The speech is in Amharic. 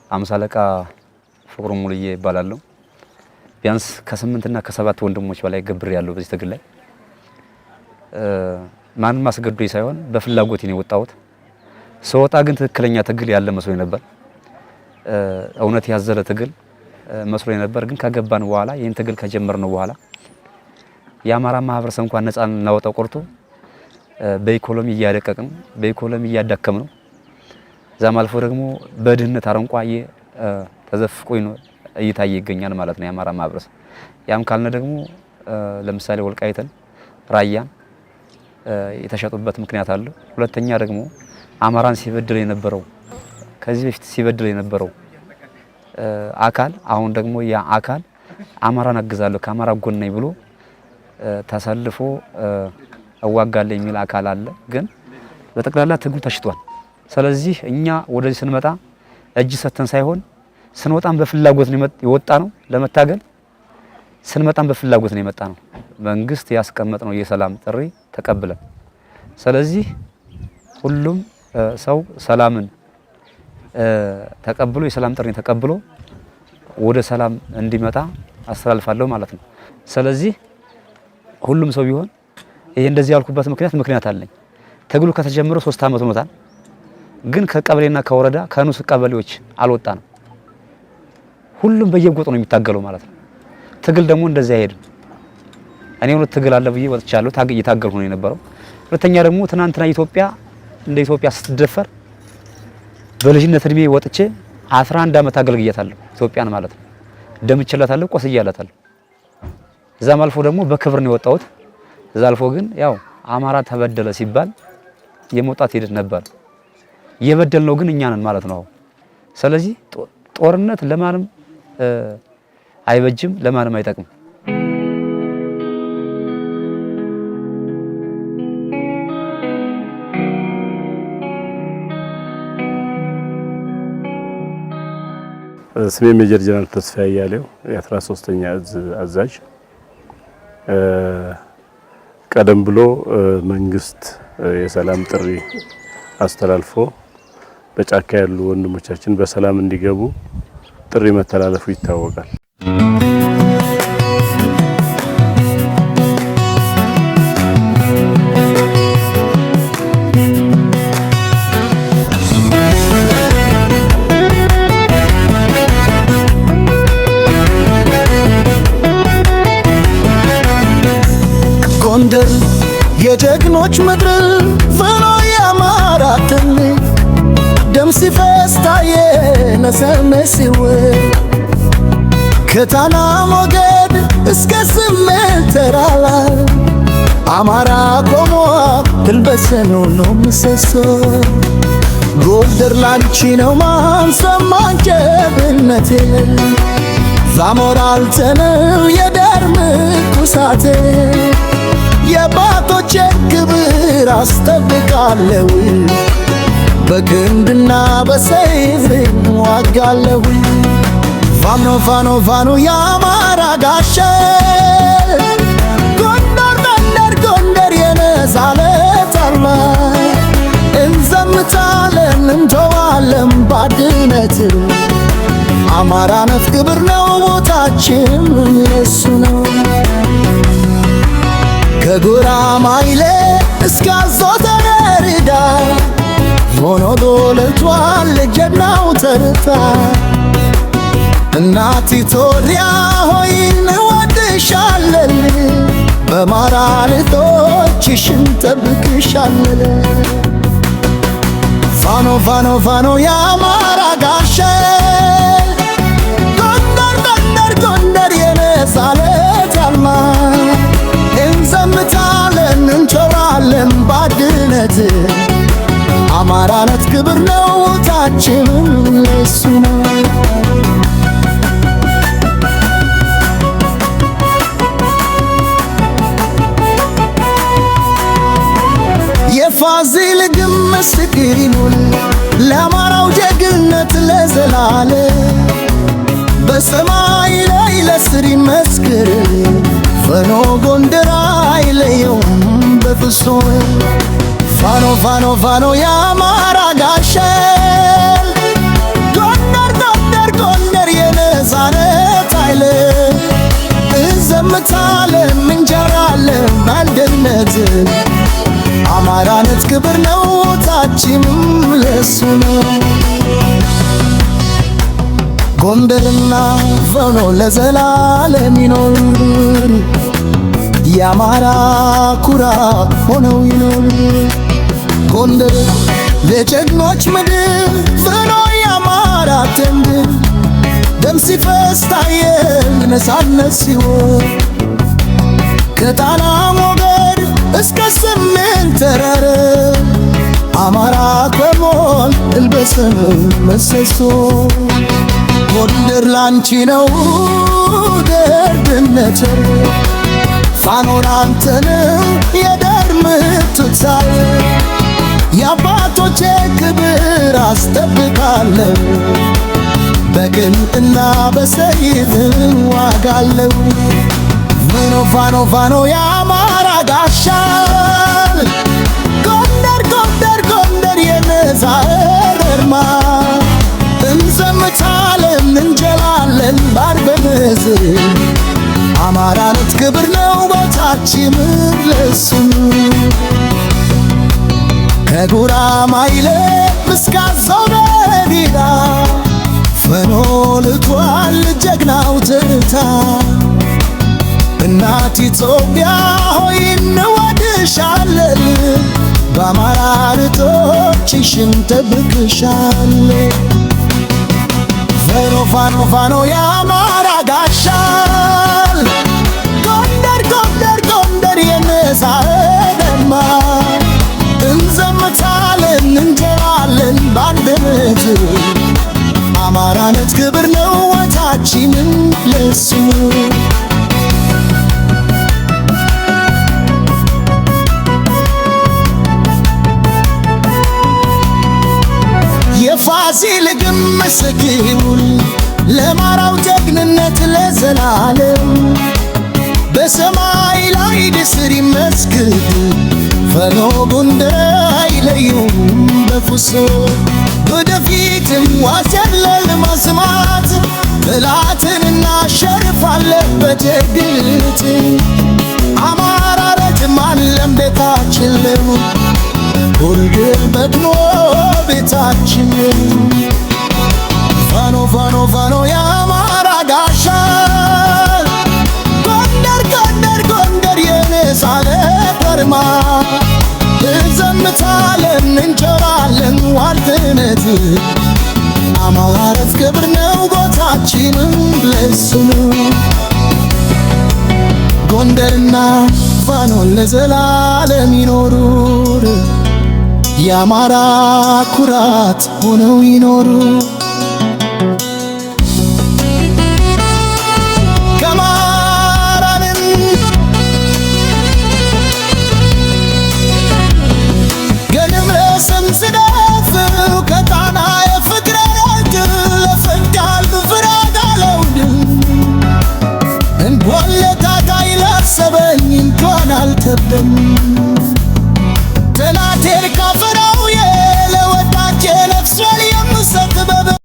አምሳ አለቃ ፍቅሩ ሙሉዬ ይባላለሁ። ቢያንስ ከ8 እና ከ7 ወንድሞች በላይ ገብር ያለው በዚህ ትግል ላይ ማንም አስገዶኝ ሳይሆን በፍላጎት ነው የወጣሁት። ስወጣ ግን ትክክለኛ ትግል ያለ መስሎኝ ነበር። እውነት ያዘለ ትግል መስሎኝ ነበር። ግን ከገባን በኋላ ይሄን ትግል ከጀመርነው በኋላ የአማራ ማህበረሰብ እንኳን ነፃ እናወጣው ቆርጦ በኢኮኖሚ እያደቀቅን በኢኮኖሚ እያዳከምን ነው። ዛም አልፎ ደግሞ በድህነት አረንቋ ተዘፍቆኝ ነው እየታየ ይገኛል ማለት ነው የአማራ ማህበረሰብ። ያም ካልነ ደግሞ ለምሳሌ ወልቃይትን ራያን የተሸጡበት ምክንያት አለ። ሁለተኛ ደግሞ አማራን ሲበድል የነበረው ከዚህ በፊት ሲበድል የነበረው አካል አሁን ደግሞ ያ አካል አማራን አግዛለሁ ከአማራ ጎን ነኝ ብሎ ተሰልፎ እዋጋለሁ የሚል አካል አለ። ግን በጠቅላላ ትግሉ ተሽጧል። ስለዚህ እኛ ወደዚህ ስንመጣ እጅ ሰተን ሳይሆን ስንወጣም በፍላጎት ነው የወጣ ነው ለመታገል። ስንመጣም በፍላጎት ነው የመጣ ነው። መንግስት ያስቀመጠው የሰላም ጥሪ ተቀብለን ስለዚህ ሁሉም ሰው ሰላምን ተቀብሎ የሰላም ጥሪ ተቀብሎ ወደ ሰላም እንዲመጣ አስተላልፋለሁ ማለት ነው። ስለዚህ ሁሉም ሰው ቢሆን ይሄ እንደዚህ ያልኩበት ምክንያት አለኝ። ትግሉ ከተጀመረ 3 አመት ሆኖታል። ግን ከቀበሌና ከወረዳ ከንሱ ቀበሌዎች አልወጣንም። ሁሉም በየጎጥ ነው የሚታገለው ማለት ነው። ትግል ደግሞ እንደዚህ አይሄድም። እኔ ሁለት ትግል አለ ብዬ ወጥቻለሁ። እየታገልኩ ነው የነበረው። ሁለተኛ ደግሞ ትናንትና ኢትዮጵያ እንደ ኢትዮጵያ ስትደፈር በልጅነት እድሜ ወጥቼ 11 አመት አገልግያታለሁ ኢትዮጵያን ማለት ነው። ደምችላታለሁ፣ ቆስያላታለሁ። እዛም አልፎ ደግሞ በክብር ነው የወጣሁት። እዛ አልፎ ግን ያው አማራ ተበደለ ሲባል የመውጣት ሂደት ነበር። የበደልነው ግን እኛ ነን ማለት ነው። ስለዚህ ጦርነት ለማንም አይበጅም፣ ለማንም አይጠቅም። ስሜ ሜጀር ጀነራል ተስፋዬ አያሌው የ13ኛ እዝ አዛዥ። ቀደም ብሎ መንግስት የሰላም ጥሪ አስተላልፎ በጫካ ያሉ ወንድሞቻችን በሰላም እንዲገቡ ጥሪ መተላለፉ ይታወቃል። ጎንደር የጀግኖች ምድር ፍኖ የአማራ ትልቅ ደም ሲፈስ ታየ ነሰነሲው ከታና ሞገድ እስከ ስሜት ተራራ አማራ ቆሞ ድል በሰነው ነው ምሰሶ። ጎንደር ላንቺ ነው ማንሰማን ጀግንነቴ ዛሞራል ተነው የዳር ምኩሳቴ የባቶቼ ክብር አስጠብቃለሁ በግንድና በሰይፍ ዋጋለሁ። ፋኖ ፋኖ ፋኖ የአማራ ጋሻ ጎንደር ጎንደር ጎንደር የነፃነት አርማ እንዘምታለን እንተዋለን ባድነት አማራነት ክብር ነው ቦታችን እሱ ነው። ከጉራማይሌ እስከ አዞተነ ርዳ ሆኖ ዶለቷል ጀግናው ተርታ እናት ኢትዮጵያ ሆይ እንወድሻለን በማራልቶችሽን ጠብቅሻለን። ፋኖ ፋኖ ፋኖ የአማራ ጋሻ ጎንደር ጎንደር ጎንደር የነፃነት አርማ እንዘምታለን እንቸራለን ባድነት አማራነት ክብር ነው ታችን እሱ ነው። የፋሲል ግንብ ምስክር ይሁን ለአማራው ጀግንነት ለዘላለም በሰማይ ላይ ለስር ይመስክር ፈኖ ጎንደር አይለየውም በፍጹም። ፋኖ ፋኖ ፋኖ የአማራ ጋሻ ጎንደር ጎንደርና ፋኖ ለዘላለም ይኖር የአማራ ኩራት ሆነው ይኖር ጎንደር ለጀግኖች ምድር ፋኖ የአማራ ክንድ ደም ሲፈስ ታየ ነፃነት ሲወር ከጣና ሞገድ እስከ ሰሜን ተራራ አማራ ቆሟል እልበሰን መሰሶ ጎንደር ላንቺ ነው ደርብነት ፋኖን አንተን የዳር ምትሳል የአባቶቼ ክብር አስጠብቃለሁ በቅንና በሰይፍ ዋጋለሁ ፋኖ ፋኖ ፋኖ የአማራ ጋሻ ጎንደር ጎንደር ጎንደር የነፃነት አርማ እንዘምታለን እንጀላለን ባርበዝ አማራነት ክብር ነው ቦታችን ለስሙ ከጉራማይሌ እስካዛው በዲራ ፋኖ ልቷል ጀግናው ትታ እናት ኢትዮጵያ ሆይ እንወድሻለን በአማራ ርቶችሽን ጠብቅሻለን ፋኖ ፋኖ ፋኖ የአማራ ጋሻ ጎንደር ጎንደር ጎንደር የነፃነት አርማ እንዘምታለን እንጀራለን ባንድነት አማራነት ክብር ነው ወታችንን ለስሙ የፋሲል ግንብ ምስክር ለአማራው ጀግንነት ለዘላለም በሰማይ ላይ ንስር ይመስክር ፋኖ ጎንደር አይለዩም በፉሶ ወደፊትም ዋጀለል ማስማት ጠላትን እናሸንፋለን በጀግንነት አማራ ረጅማን ቤታችን ጎንደር በድኖ ቤታችን ፋኖ ፋኖ ፋኖ የአማራ ጋሻ ጎንደር ጎንደር ጎንደር የነፃነት አርማ እንዘምታለን እንጀራለን ዋልትነት አማራት ክብር ነው ቦታችን ለስሙ ጎንደርና ፋኖ ለዘላለም ይኖሩ የአማራ ኩራት ሆነው ይኖሩ ከማራንን ገንም ለሰምስደፍ ከጣና የፍቅረት ለፈቃል ፍራጋለውድ እንኳን ለታጋይ ላሰበኝ እንኳን አልከበደም